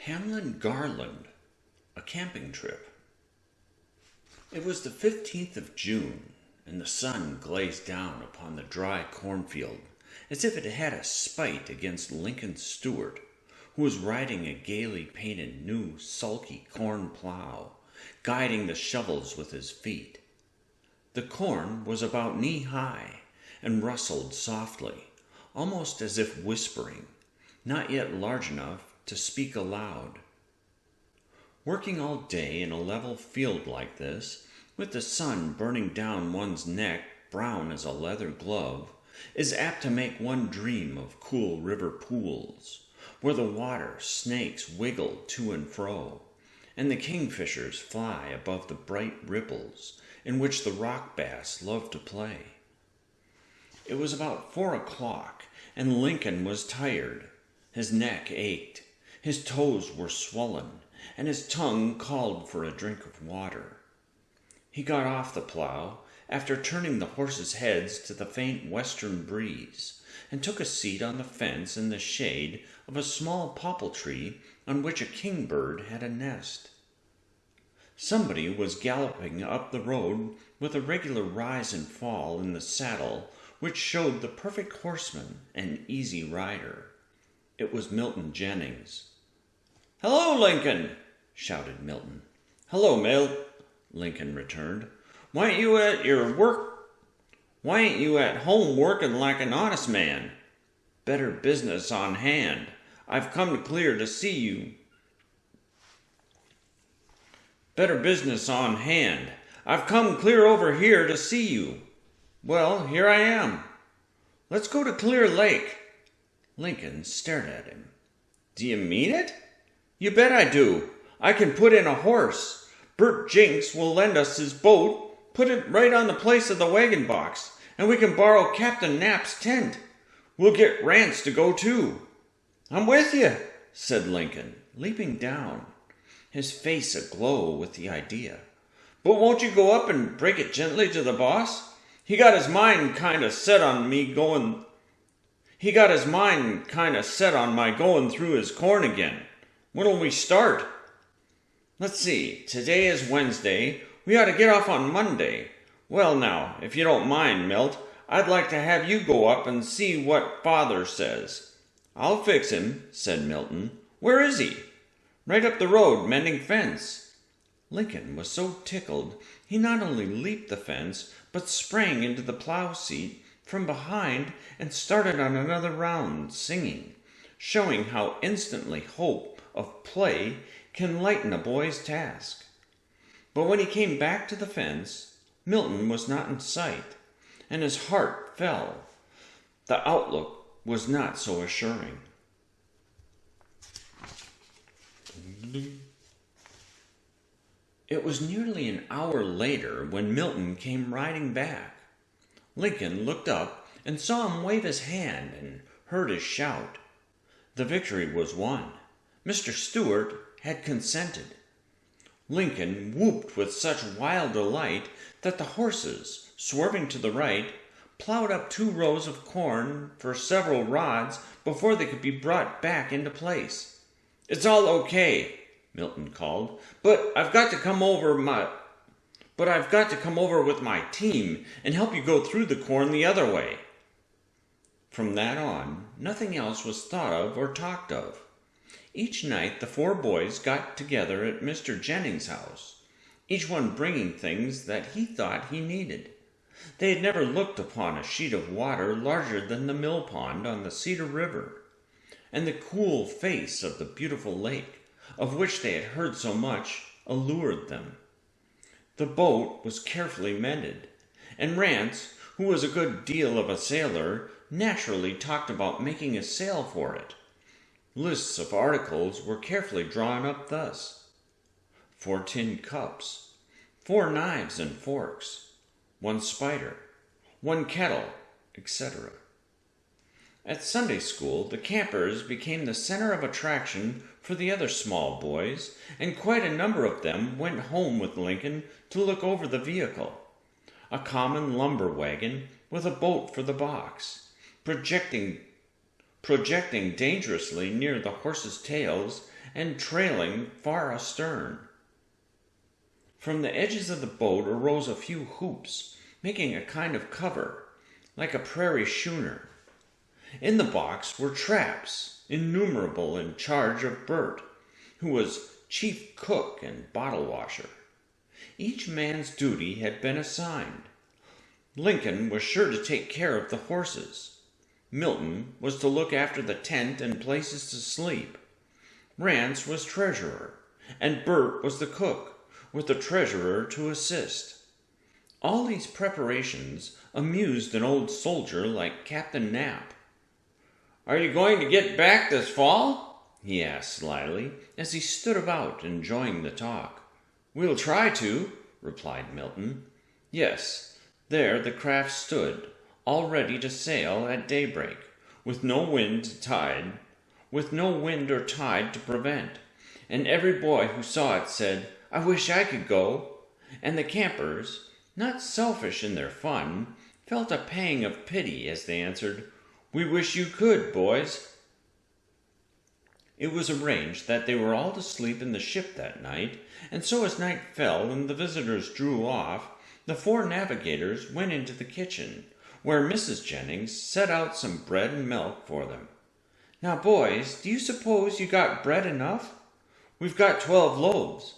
Hamlin Garland, a camping trip. It was the 15th of June, and the sun glazed down upon the dry cornfield as if it had a spite against Lincoln Stewart, who was riding a gaily painted new sulky corn plow, guiding the shovels with his feet. The corn was about knee-high and rustled softly, almost as if whispering, not yet large enough to speak aloud. Working all day in a level field like this, with the sun burning down one's neck brown as a leather glove, is apt to make one dream of cool river pools, where the water snakes wiggle to and fro, and the kingfishers fly above the bright ripples in which the rock bass love to play. It was about 4 o'clock, and Lincoln was tired. His neck ached, his toes were swollen, and his tongue called for a drink of water. He got off the plow after turning the horses' heads to the faint western breeze, and took a seat on the fence in the shade of a small popple tree on which a kingbird had a nest. Somebody was galloping up the road with a regular rise and fall in the saddle which showed the perfect horseman and easy rider. It was Milton Jennings. "Hello, Lincoln!" shouted Milton. "Hello, Milt," Lincoln returned. Why ain't you at home working like an honest man? Better business on hand. I've come to clear to see you. Better business on hand. I've come clear over here to see you. Well, here I am. Let's go to Clear Lake." Lincoln stared at him. "Do you mean it?" "You bet I do. I can put in a horse. Bert Jinks will lend us his boat, put it right on the place of the wagon box, and we can borrow Captain Knapp's tent. We'll get Rance to go too." "I'm with you," said Lincoln, leaping down, his face aglow with the idea. "But won't you go up and break it gently to the boss? He got his mind kind of set on my going through his corn again. When'll we start?" "Let's see, today is Wednesday. We ought to get off on Monday. Well now, if you don't mind, Milt, I'd like to have you go up and see what father says." "I'll fix him," said Milton. "Where is he?" "Right up the road, mending fence." Lincoln was so tickled he not only leaped the fence, but sprang into the plow seat from behind and started on another round, singing, showing how instantly hope of play can lighten a boy's task. But when he came back to the fence, Milton was not in sight, and his heart fell. The outlook was not so assuring. It was nearly an hour later when Milton came riding back. Lincoln looked up and saw him wave his hand and heard his shout. The victory was won. Mr. Stewart had consented. Lincoln whooped with such wild delight that the horses, swerving to the right, plowed up 2 rows of corn for several rods before they could be brought back into place. "It's all okay," Milton called, but I've got to come over with my team and help you go through the corn the other way." From that on, nothing else was thought of or talked of. Each night the 4 boys got together at Mr. Jennings' house, each one bringing things that he thought he needed. They had never looked upon a sheet of water larger than the mill pond on the Cedar River, and the cool face of the beautiful lake, of which they had heard so much, allured them. The boat was carefully mended, and Rance, who was a good deal of a sailor, naturally talked about making a sail for it. Lists of articles were carefully drawn up thus: 4 tin cups, 4 knives and forks, 1 spider, 1 kettle, etc. At Sunday school, the campers became the center of attraction for the other small boys, and quite a number of them went home with Lincoln to look over the vehicle. A common lumber wagon with a boat for the box, projecting dangerously near the horses' tails and trailing far astern. From the edges of the boat arose a few hoops, making a kind of cover, like a prairie schooner. In the box were traps, innumerable, in charge of Bert, who was chief cook and bottle washer. Each man's duty had been assigned. Lincoln was sure to take care of the horses. Milton was to look after the tent and places to sleep. Rance was treasurer, and Bert was the cook, with the treasurer to assist. All these preparations amused an old soldier like Captain Knapp. "Are you going to get back this fall?" he asked slyly, as he stood about enjoying the talk. "We'll try to," replied Milton. Yes, there the craft stood, all ready to sail at daybreak, with no wind or tide to prevent, and every boy who saw it said, "I wish I could go," and the campers, not selfish in their fun, felt a pang of pity as they answered, "We wish you could, boys." It was arranged that they were all to sleep in the ship that night, and so as night fell and the visitors drew off, the four navigators went into the kitchen, where Mrs. Jennings set out some bread and milk for them. "Now, boys, do you suppose you got bread enough?" "We've got 12 loaves."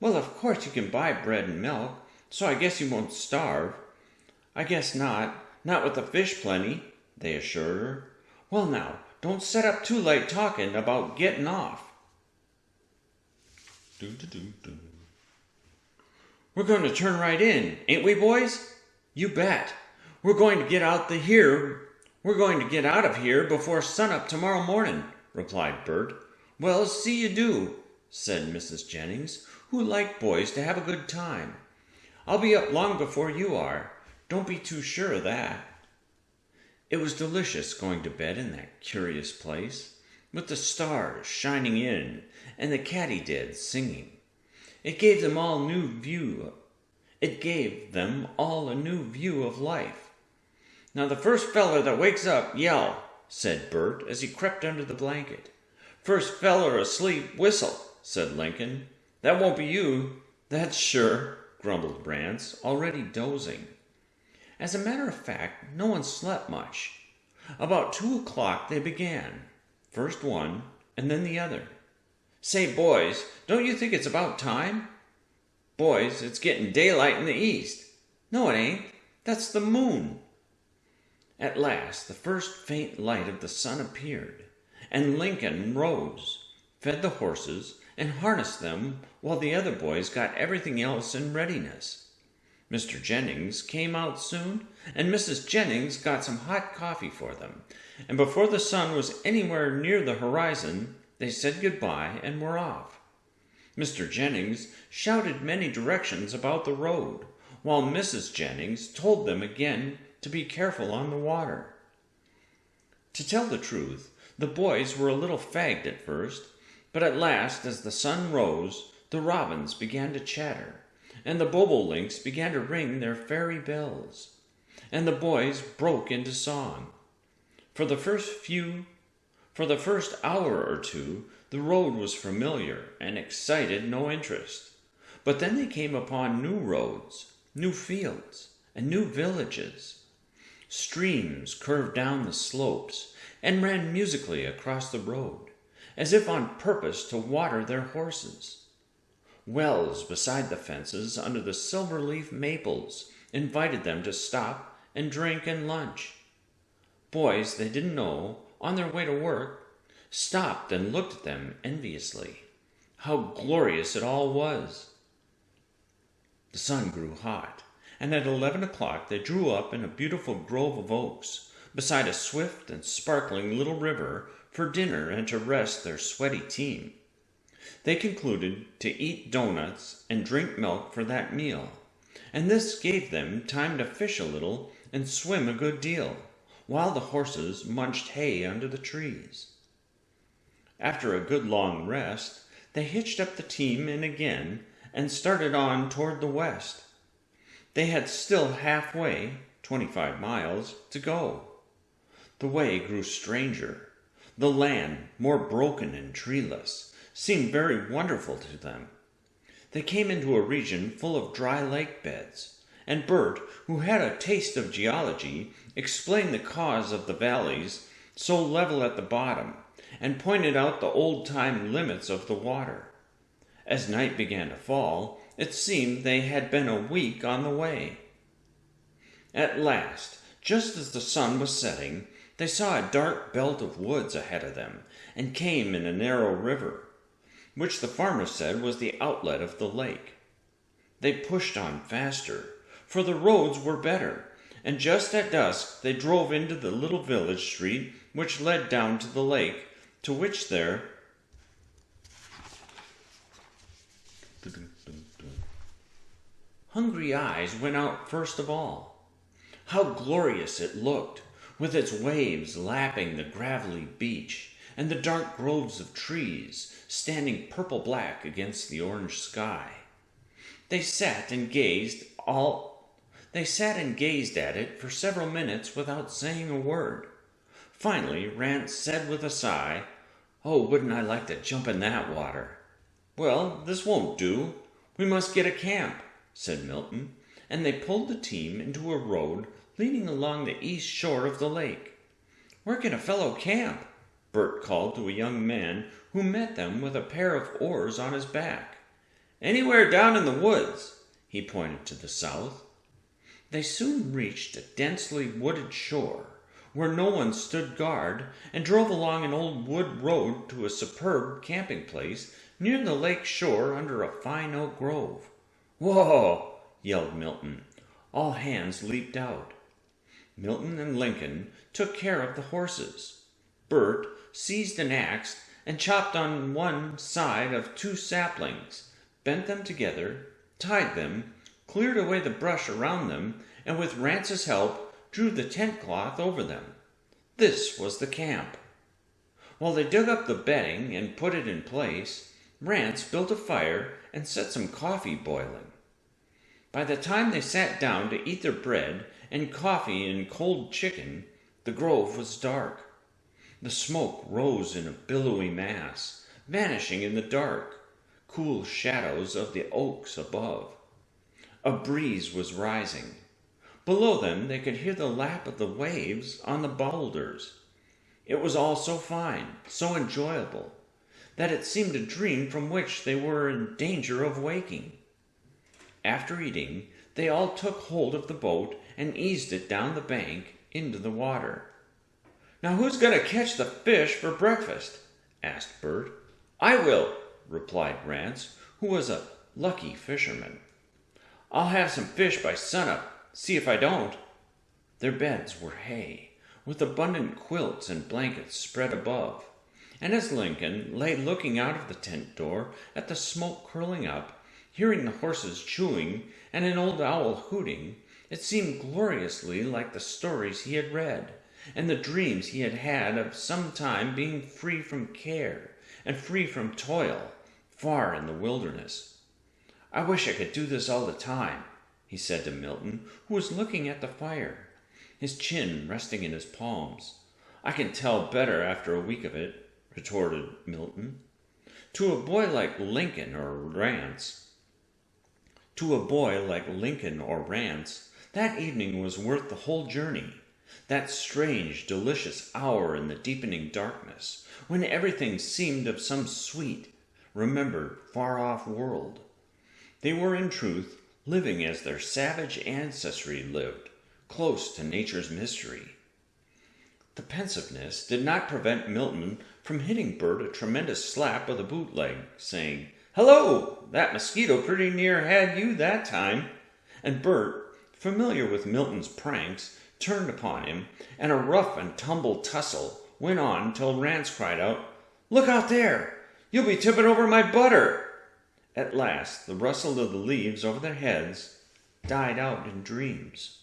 "Well, of course you can buy bread and milk, so I guess you won't starve." "I guess not with the fish plenty," they assured her. "Well, now, don't set up too late talking about getting off." "We're going to turn right in, ain't we, boys?" "You bet. We're going to get out of here before sunup tomorrow morning," replied Bert. "Well, see you do," said Mrs. Jennings, who liked boys to have a good time. "I'll be up long before you are. Don't be too sure of that." It was delicious going to bed in that curious place, with the stars shining in and the katydids singing. It gave them all a new view of life. "Now the first feller that wakes up, yell," said Bert as he crept under the blanket. "First feller asleep, whistle," said Lincoln. "That won't be you." "That's sure," grumbled Rance, already dozing. As a matter of fact, no one slept much. About 2 o'clock they began, first one and then the other. "Say, boys, don't you think it's about time?" "Boys, it's getting daylight in the east." "No, it ain't. That's the moon." At last the first faint light of the sun appeared, and Lincoln rose, fed the horses, and harnessed them while the other boys got everything else in readiness. Mr. Jennings came out soon, and Mrs. Jennings got some hot coffee for them, and before the sun was anywhere near the horizon, they said goodbye and were off. Mr. Jennings shouted many directions about the road, while Mrs. Jennings told them again to be careful on the water. To tell the truth, the boys were a little fagged at first, but at last, as the sun rose, the robins began to chatter, and the bobolinks began to ring their fairy bells, and the boys broke into song. For the first hour or two, the road was familiar and excited no interest. But then they came upon new roads, new fields, and new villages. Streams curved down the slopes and ran musically across the road, as if on purpose to water their horses. Wells beside the fences under the silver-leaf maples invited them to stop and drink and lunch. Boys they didn't know, on their way to work, stopped and looked at them enviously. How glorious it all was! The sun grew hot, and at 11 o'clock they drew up in a beautiful grove of oaks, beside a swift and sparkling little river, for dinner and to rest their sweaty team. They concluded to eat doughnuts and drink milk for that meal, and this gave them time to fish a little and swim a good deal, while the horses munched hay under the trees. After a good long rest, they hitched up the team in again and started on toward the west. They had still halfway, 25 miles, to go. The way grew stranger, the land more broken and treeless, seemed very wonderful to them. They came into a region full of dry lake beds, and Bert, who had a taste of geology, explained the cause of the valleys so level at the bottom, and pointed out the old-time limits of the water. As night began to fall, it seemed they had been a week on the way. At last, just as the sun was setting, they saw a dark belt of woods ahead of them, and came in a narrow river, which the farmer said was the outlet of the lake. They pushed on faster, for the roads were better, and just at dusk they drove into the little village street which led down to the lake, to which their hungry eyes went out first of all. How glorious it looked, with its waves lapping the gravelly beach, and the dark groves of trees standing purple-black against the orange sky. They sat and gazed at it for several minutes without saying a word. Finally, Rance said with a sigh, "Oh, wouldn't I like to jump in that water?" "Well, this won't do. We must get a camp," said Milton, and they pulled the team into a road leading along the east shore of the lake. "Where can a fellow camp?" Bert called to a young man who met them with a pair of oars on his back. "Anywhere down in the woods." He pointed to the south. They soon reached a densely wooded shore, where no one stood guard, and drove along an old wood road to a superb camping place near the lake shore under a fine oak grove. "Whoa!" yelled Milton. All hands leaped out. Milton and Lincoln took care of the horses. Bert seized an axe and chopped on one side of two saplings, bent them together, tied them, cleared away the brush around them, and with Rance's help drew the tent cloth over them. This was the camp. While they dug up the bedding and put it in place, Rance built a fire and set some coffee boiling. By the time they sat down to eat their bread and coffee and cold chicken, the grove was dark. The smoke rose in a billowy mass, vanishing in the dark, cool shadows of the oaks above. A breeze was rising. Below them they could hear the lap of the waves on the boulders. It was all so fine, so enjoyable, that it seemed a dream from which they were in danger of waking. After eating, they all took hold of the boat and eased it down the bank into the water. "Now who's going to catch the fish for breakfast?" asked Bert. "I will," replied Rance, who was a lucky fisherman. "I'll have some fish by sunup. See if I don't." Their beds were hay, with abundant quilts and blankets spread above, and as Lincoln lay looking out of the tent door at the smoke curling up, hearing the horses chewing and an old owl hooting, it seemed gloriously like the stories he had read, and the dreams he had had of some time being free from care and free from toil, far in the wilderness. "I wish I could do this all the time," he said to Milton, who was looking at the fire, his chin resting in his palms. "I can tell better after a week of it," retorted Milton. To a boy like Lincoln or Rance, that evening was worth the whole journey. That strange, delicious hour in the deepening darkness, when everything seemed of some sweet, remembered, far-off world. They were, in truth, living as their savage ancestry lived, close to nature's mystery. The pensiveness did not prevent Milton from hitting Bert a tremendous slap with a bootleg, saying, "Hello! That mosquito pretty near had you that time." And Bert, familiar with Milton's pranks, turned upon him, and a rough and tumble tussle went on till Rance cried out, "Look out there! You'll be tipping over my butter!" At last the rustle of the leaves over their heads died out in dreams.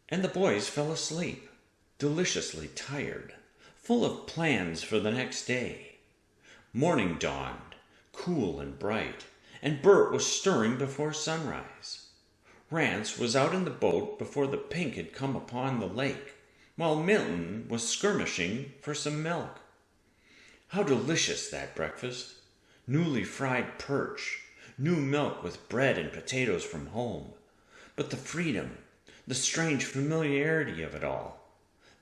And the boys fell asleep, deliciously tired, full of plans for the next day. Morning dawned, cool and bright, and Bert was stirring before sunrise. Rance was out in the boat before the pink had come upon the lake, while Milton was skirmishing for some milk. How delicious that breakfast! Newly fried perch, new milk with bread and potatoes from home. But the freedom, the strange familiarity of it all.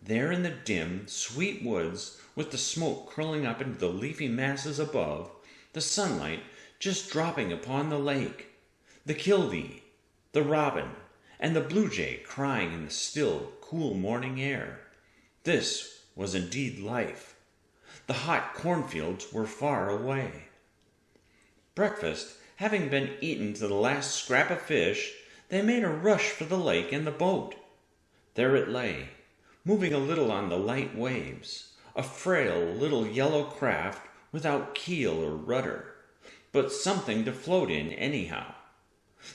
There in the dim, sweet woods, with the smoke curling up into the leafy masses above, the sunlight just dropping upon the lake, the killdee, the robin, and the blue jay crying in the still, cool morning air. This was indeed life. The hot cornfields were far away. Breakfast having been eaten to the last scrap of fish, they made a rush for the lake and the boat. There it lay, moving a little on the light waves, a frail little yellow craft without keel or rudder, but something to float in anyhow.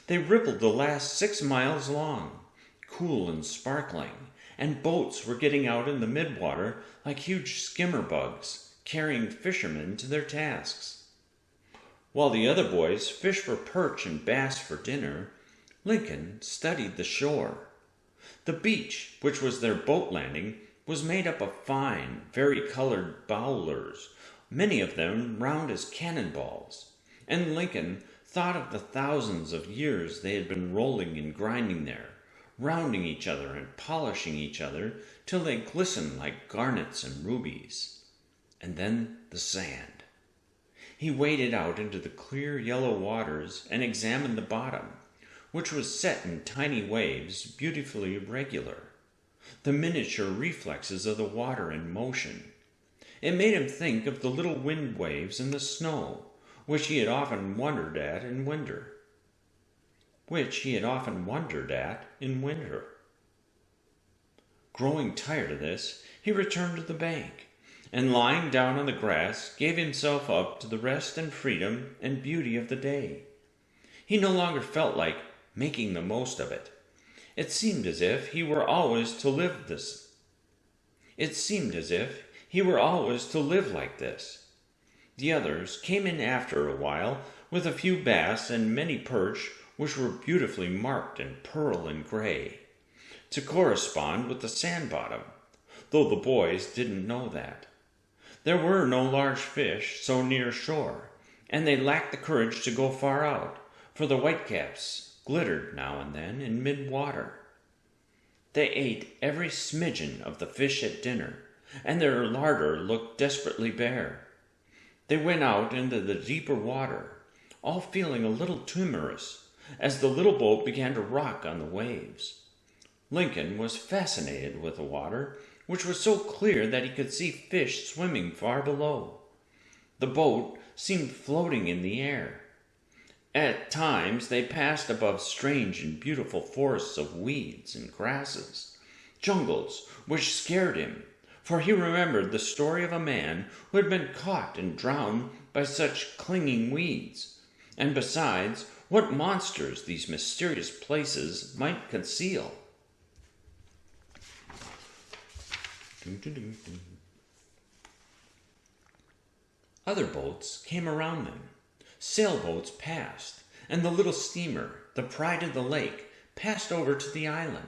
They rippled the last 6 miles long, cool and sparkling, and boats were getting out in the midwater like huge skimmer bugs, carrying fishermen to their tasks. While the other boys fished for perch and bass for dinner, Lincoln studied the shore. The beach, which was their boat landing, was made up of fine, vari-colored bowlers, many of them round as cannonballs, and Lincoln thought of the thousands of years they had been rolling and grinding there, rounding each other and polishing each other till they glistened like garnets and rubies. And then the sand. He waded out into the clear yellow waters and examined the bottom, which was set in tiny waves, beautifully regular, the miniature reflexes of the water in motion. It made him think of the little wind waves in the snow, which he had often wondered at in winter. Growing tired of this, he returned to the bank, and lying down on the grass, gave himself up to the rest and freedom and beauty of the day. He no longer felt like making the most of it. It seemed as if he were always to live like this. The others came in after a while with a few bass and many perch, which were beautifully marked in pearl and gray, to correspond with the sand bottom, though the boys didn't know that. There were no large fish so near shore, and they lacked the courage to go far out, for the whitecaps glittered now and then in mid-water. They ate every smidgen of the fish at dinner, and their larder looked desperately bare. They went out into the deeper water, all feeling a little timorous, as the little boat began to rock on the waves. Lincoln was fascinated with the water, which was so clear that he could see fish swimming far below. The boat seemed floating in the air. At times they passed above strange and beautiful forests of weeds and grasses, jungles which scared him, for he remembered the story of a man who had been caught and drowned by such clinging weeds, and besides, what monsters these mysterious places might conceal. Other boats came around them. Sailboats passed, and the little steamer, the pride of the lake, passed over to the island.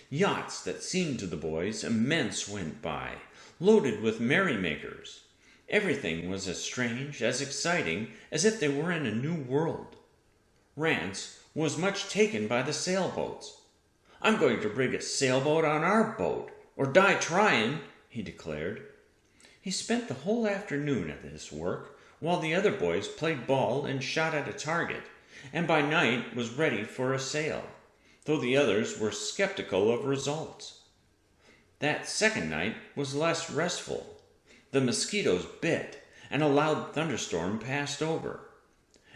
Yachts that seemed to the boys immense went by, loaded with merrymakers. Everything was as strange, as exciting, as if they were in a new world. Rance was much taken by the sailboats. "I'm going to rig a sailboat on our boat, or die trying," he declared. He spent the whole afternoon at this work, while the other boys played ball and shot at a target, and by night was ready for a sail, though the others were skeptical of results. That second night was less restful. The mosquitoes bit, and a loud thunderstorm passed over.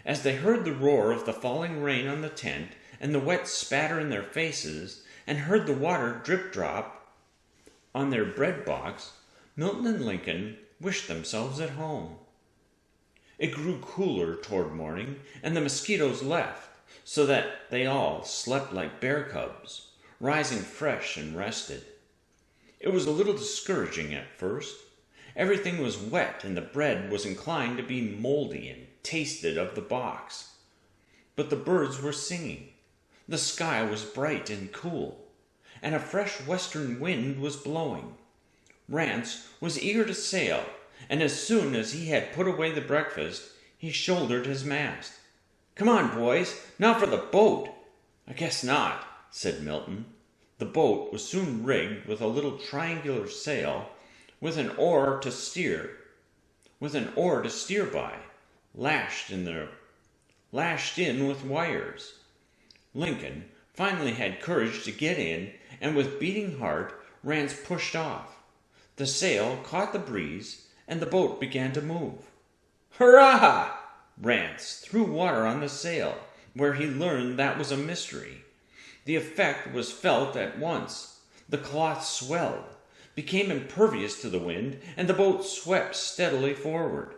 As they heard the roar of the falling rain on the tent, and the wet spatter in their faces, and heard the water drip-drop on their bread box, Milton and Lincoln wished themselves at home. It grew cooler toward morning, and the mosquitoes left, so that they all slept like bear cubs, rising fresh and rested. It was a little discouraging at first. Everything was wet, and the bread was inclined to be moldy and tasted of the box. But the birds were singing. The sky was bright and cool, and a fresh western wind was blowing. Rance was eager to sail, and as soon as he had put away the breakfast, he shouldered his mast. "Come on, boys, now for the boat." "I guess not," said Milton. The boat was soon rigged with a little triangular sail, with an oar to steer by, lashed in with wires. Lincoln finally had courage to get in, and with beating heart, Rance pushed off. The sail caught the breeze, and the boat began to move. "Hurrah!" Rance threw water on the sail, where he learned that was a mystery. The effect was felt at once. The cloth swelled, became impervious to the wind, and the boat swept steadily forward.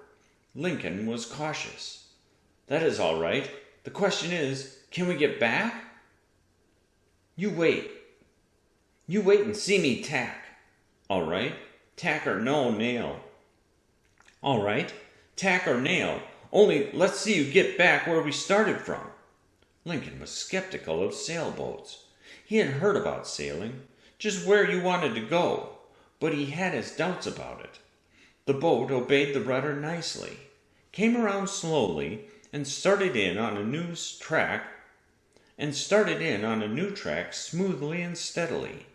Lincoln was cautious. "That is all right. The question is, can we get back?" You wait and see me tack." "All right. Tack or no nail." "All right. Tack or nail. Only let's see you get back where we started from." Lincoln was skeptical of sailboats. He had heard about sailing, just where you wanted to go, but he had his doubts about it. The boat obeyed the rudder nicely, came around slowly, and started in on a new track smoothly and steadily.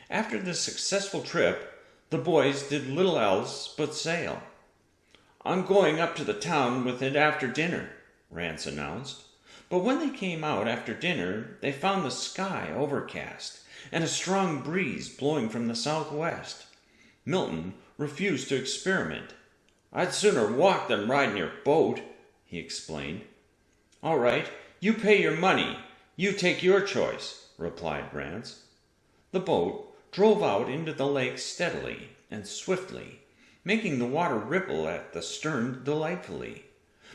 After the successful trip, the boys did little else but sail. "I'm going up to the town with it after dinner," Rance announced. But when they came out after dinner, they found the sky overcast and a strong breeze blowing from the southwest. Milton refused to experiment. "I'd sooner walk than ride in your boat," he explained. "All right, you pay your money. You take your choice," replied Rance. The boat drove out into the lake steadily and swiftly, making the water ripple at the stern delightfully.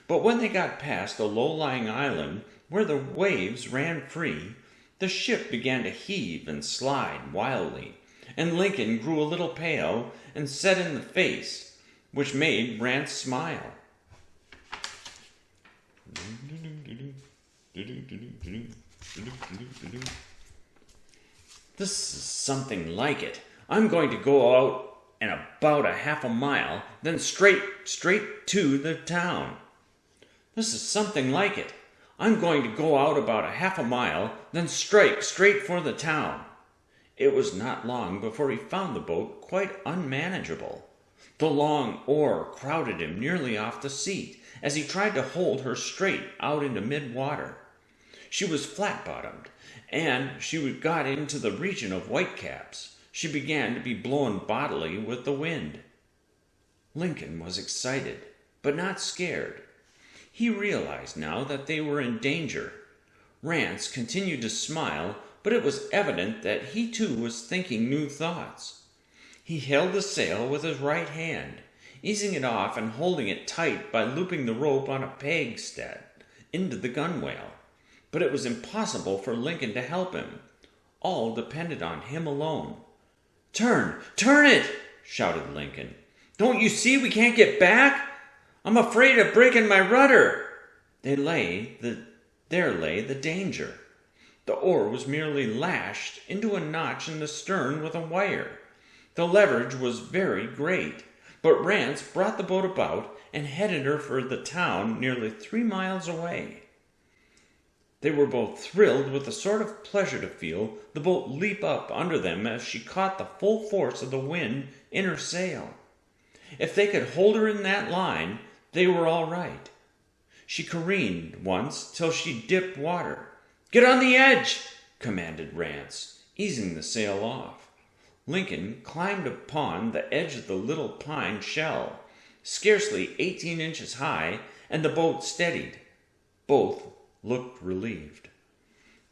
But when they got past a low-lying island where the waves ran free, the ship began to heave and slide wildly, and Lincoln grew a little pale and set in the face, which made Rance smile. "This is something like it. I'm going to go out and about a half a mile, then straight to the town." "This is something like it. I'm going to go out about a half a mile, then straight for the town." It was not long before he found the boat quite unmanageable. The long oar crowded him nearly off the seat as he tried to hold her straight out into mid-water. She was flat-bottomed, and she got into the region of whitecaps. She began to be blown bodily with the wind. Lincoln was excited, but not scared. He realized now that they were in danger. Rance continued to smile, but it was evident that he too was thinking new thoughts. He held the sail with his right hand, easing it off and holding it tight by looping the rope on a peg set into the gunwale. But it was impossible for Lincoln to help him. All depended on him alone. Turn it!" shouted Lincoln. "Don't you see we can't get back? I'm afraid of breaking my rudder." There lay the danger. The oar was merely lashed into a notch in the stern with a wire. The leverage was very great, but Rance brought the boat about and headed her for the town nearly 3 miles away. They were both thrilled with the sort of pleasure to feel the boat leap up under them as she caught the full force of the wind in her sail. If they could hold her in that line, they were all right. She careened once till she dipped water. "Get on the edge!" commanded Rance, easing the sail off. Lincoln climbed upon the edge of the little pine shell, scarcely 18 inches high, and the boat steadied. Both looked relieved.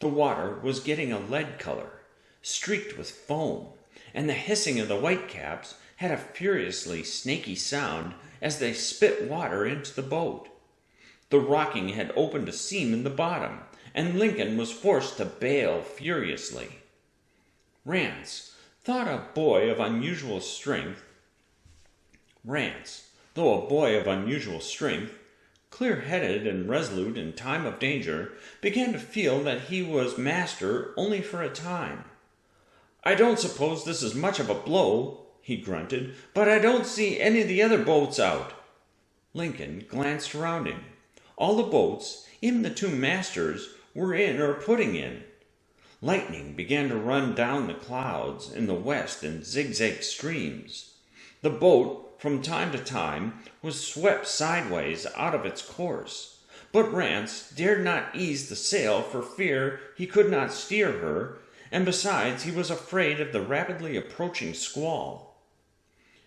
The water was getting a lead color, streaked with foam, and the hissing of the whitecaps had a furiously snaky sound as they spit water into the boat. The rocking had opened a seam in the bottom, and Lincoln was forced to bail furiously. Rance, though a boy of unusual strength, clear-headed and resolute in time of danger, began to feel that he was master only for a time. I don't suppose this is much of a blow, he grunted, but I don't see any of the other boats out. Lincoln glanced around him. All the boats, even the two masters, were in or putting in. Lightning began to run down the clouds in the west in zigzag streams. The boat, from time to time, was swept sideways out of its course, but Rance dared not ease the sail for fear he could not steer her, and besides he was afraid of the rapidly approaching squall.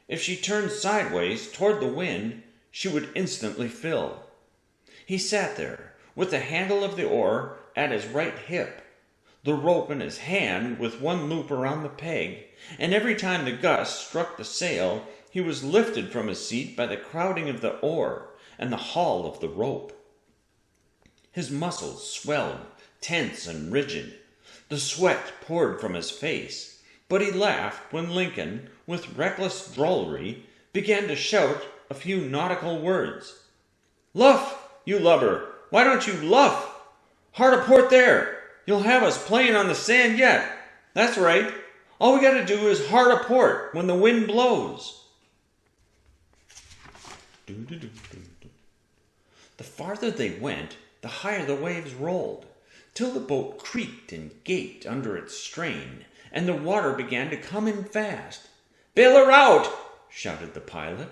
If she turned sideways toward the wind, she would instantly fill. He sat there, with the handle of the oar at his right hip, the rope in his hand with one loop around the peg, and every time the gust struck the sail, he was lifted from his seat by the crowding of the oar and the haul of the rope. His muscles swelled, tense and rigid. The sweat poured from his face, but he laughed when Lincoln, with reckless drollery, began to shout a few nautical words. "Luff, you lubber! Why don't you luff? Hard a port there! You'll have us playing on the sand yet. That's right. All we got to do is hard a port when the wind blows." The farther they went, the higher the waves rolled, till the boat creaked and gaped under its strain, and the water began to come in fast. "Bail her out!" shouted the pilot.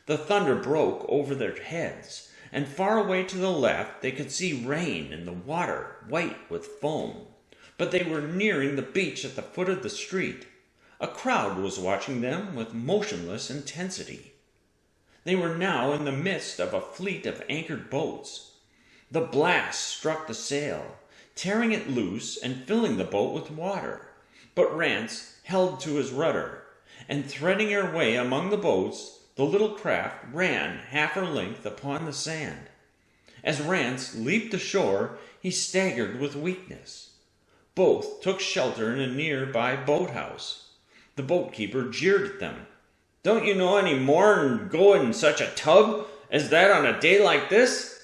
The thunder broke over their heads, and far away to the left they could see rain and the water white with foam. But they were nearing the beach at the foot of the street. A crowd was watching them with motionless intensity. They were now in the midst of a fleet of anchored boats. The blast struck the sail, tearing it loose and filling the boat with water. But Rance held to his rudder, and threading her way among the boats, the little craft ran half her length upon the sand. As Rance leaped ashore, he staggered with weakness. Both took shelter in a nearby boathouse. The boatkeeper jeered at them. "Don't you know any more'n go in such a tub as that on a day like this?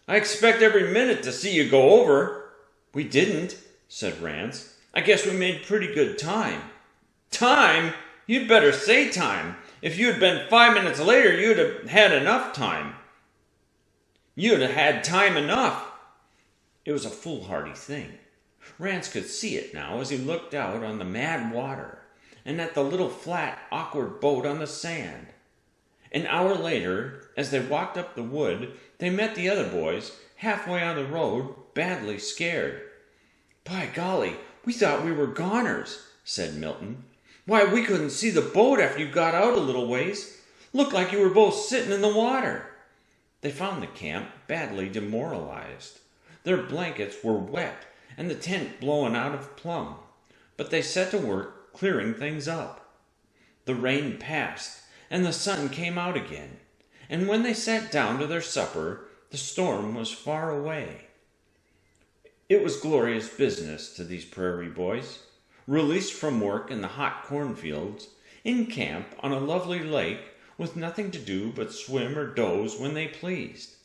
I expect every minute to see you go over." "We didn't," said Rance. "I guess we made pretty good time." "Time? You'd better say time. If you had been 5 minutes later, you'd have had enough time. You'd have had time enough." It was a foolhardy thing. Rance could see it now as he looked out on the mad water and at the little flat, awkward boat on the sand. An hour later, as they walked up the wood, they met the other boys halfway on the road, badly scared. "By golly, we thought we were goners," said Milton. "Why, we couldn't see the boat after you got out a little ways. Looked like you were both sitting in the water." They found the camp badly demoralized. Their blankets were wet and the tent blown out of plumb, but they set to work clearing things up. The rain passed and the sun came out again, and when they sat down to their supper, the storm was far away. It was glorious business to these prairie boys. Released from work in the hot cornfields, in camp on a lovely lake with nothing to do but swim or doze when they pleased.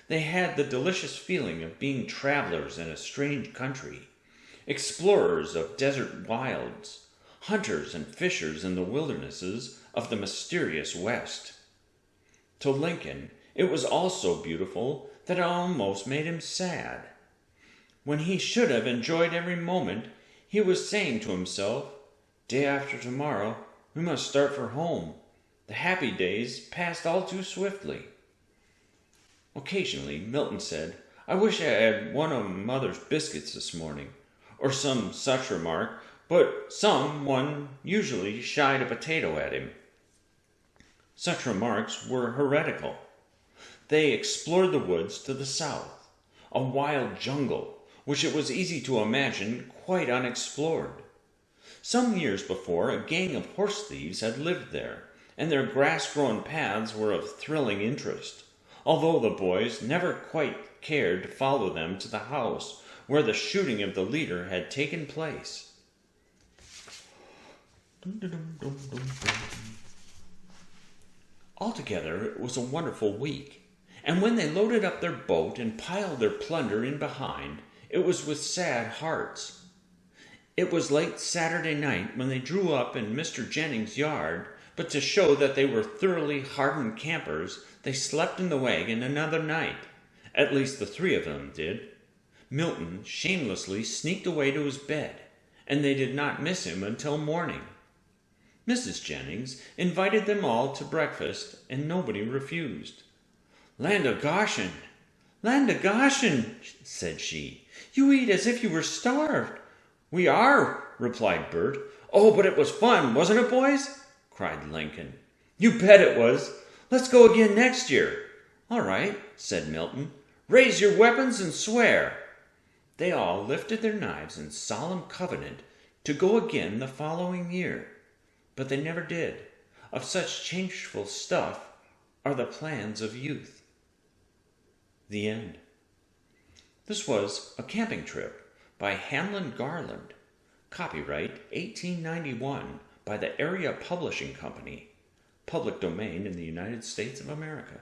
They had the delicious feeling of being travelers in a strange country, explorers of desert wilds, hunters and fishers in the wildernesses of the mysterious West. To Lincoln, it was all so beautiful that it almost made him sad. When he should have enjoyed every moment, he was saying to himself, "Day after tomorrow, we must start for home." The happy days passed all too swiftly. Occasionally, Milton said, "I wish I had one of Mother's biscuits this morning," or some such remark, but some one usually shied a potato at him. Such remarks were heretical. They explored the woods to the south, a wild jungle, which it was easy to imagine quite unexplored. Some years before, a gang of horse thieves had lived there, and their grass-grown paths were of thrilling interest, although the boys never quite cared to follow them to the house where the shooting of the leader had taken place. Altogether, it was a wonderful week, and when they loaded up their boat and piled their plunder in behind, it was with sad hearts. It was late Saturday night when they drew up in Mr. Jennings' yard, but to show that they were thoroughly hardened campers, they slept in the wagon another night. At least the three of them did. Milton shamelessly sneaked away to his bed, and they did not miss him until morning. Mrs. Jennings invited them all to breakfast, and nobody refused. "Land o' Goshen! Land o' Goshen!" said she. "You eat as if you were starved." "We are," replied Bert. "Oh, but it was fun, wasn't it, boys?" cried Lincoln. "You bet it was. Let's go again next year." "All right," said Milton. "Raise your weapons and swear." They all lifted their knives in solemn covenant to go again the following year. But they never did. Of such changeful stuff are the plans of youth. The end. This was A Camping Trip by Hamlin Garland. Copyright 1891 by the Area Publishing Company. Public domain in the United States of America.